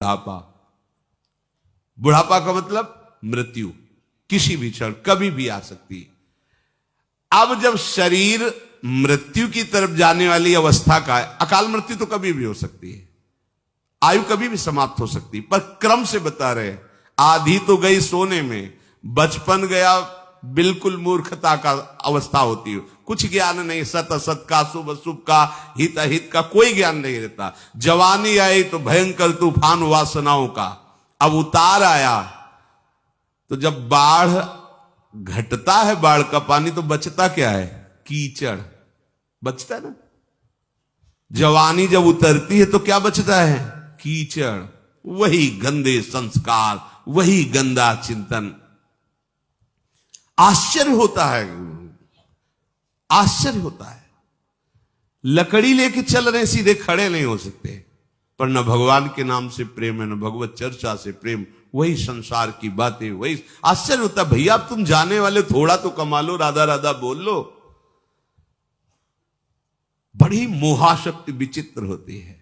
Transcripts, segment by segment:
बुढ़ापा। बुढ़ापा का मतलब मृत्यु, किसी भी क्षण कभी भी आ सकती है। अब जब शरीर मृत्यु की तरफ जाने वाली अवस्था का है, अकाल मृत्यु तो कभी भी हो सकती है, आयु कभी भी समाप्त हो सकती है, पर क्रम से बता रहे। आधी तो गई सोने में, बचपन गया बिल्कुल मूर्खता का अवस्था होती है, कुछ ज्ञान नहीं, सत असत का, शुभ अशुभ का, हित अहित का कोई ज्ञान नहीं रहता। जवानी आई तो भयंकर तूफान वासनाओं का। अब उतार आया तो जब बाढ़ घटता है, बाढ़ का पानी, तो बचता क्या है? कीचड़ बचता है ना। जवानी जब उतरती है तो क्या बचता है? कीचड़, वही गंदे संस्कार, वही गंदा चिंतन। आश्चर्य होता है, आश्चर्य होता है। लकड़ी लेके चल रहे, सीधे खड़े नहीं हो सकते, पर न भगवान के नाम से प्रेम है, न भगवत चर्चा से प्रेम, वही संसार की बातें, वही। आश्चर्य होता है, भैया अब तुम जाने वाले, थोड़ा तो कमा लो, राधा राधा बोल लो। बड़ी मोहाशक्ति विचित्र होती है,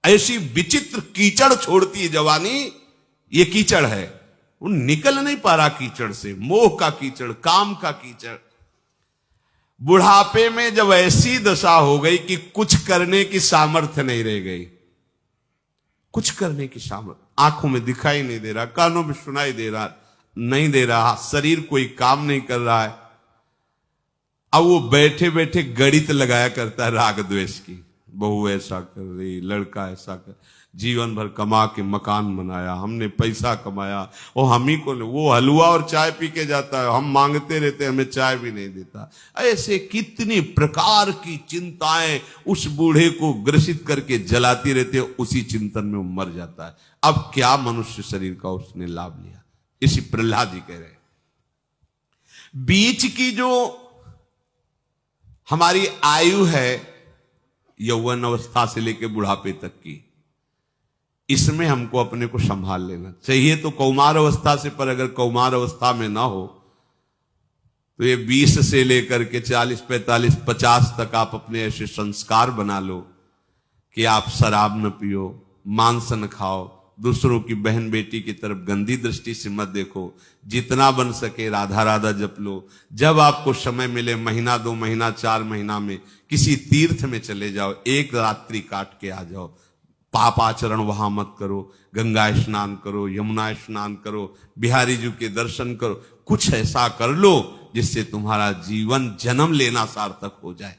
ऐसी विचित्र कीचड़ छोड़ती है जवानी। ये कीचड़ है, वो निकल नहीं पा रहा कीचड़ से, मोह का कीचड़, काम का कीचड़। बुढ़ापे में जब ऐसी दशा हो गई कि कुछ करने की सामर्थ्य नहीं रह गई, कुछ करने की सामर्थ्य, आंखों में दिखाई नहीं दे रहा, कानों में सुनाई दे रहा नहीं दे रहा, शरीर कोई काम नहीं कर रहा है। अब वो बैठे बैठे गणित लगाया करता है राग द्वेष की। बहू ऐसा कर रही, लड़का ऐसा कर, जीवन भर कमा के मकान बनाया, हमने पैसा कमाया, और हम ही को, वो हलवा और चाय पी के जाता है, हम मांगते रहते, हमें चाय भी नहीं देता। ऐसे कितनी प्रकार की चिंताएं उस बूढ़े को ग्रसित करके जलाती रहती है, उसी चिंतन में वो मर जाता है। अब क्या मनुष्य शरीर का उसने लाभ लिया? इसी प्रहलाद ही कह रहे। बीच की जो हमारी आयु है, यौवन अवस्था से लेकर बुढ़ापे तक की, इसमें हमको अपने को संभाल लेना चाहिए। तो कौमार अवस्था से, पर अगर कौमार अवस्था में ना हो तो ये 20 से लेकर के 40, 45, 50 तक आप अपने ऐसे संस्कार बना लो कि आप शराब न पियो, मांस न खाओ, दूसरों की बहन बेटी की तरफ गंदी दृष्टि से मत देखो, जितना बन सके राधा राधा जप लो। जब आपको समय मिले, महीना 2 महीना 4 महीना में किसी तीर्थ में चले जाओ, एक रात्रि काट के आ जाओ। पाप आचरण वहां मत करो, गंगा स्नान करो, यमुना स्नान करो, बिहारी जी के दर्शन करो, कुछ ऐसा कर लो जिससे तुम्हारा जीवन जन्म लेना सार्थक हो जाए।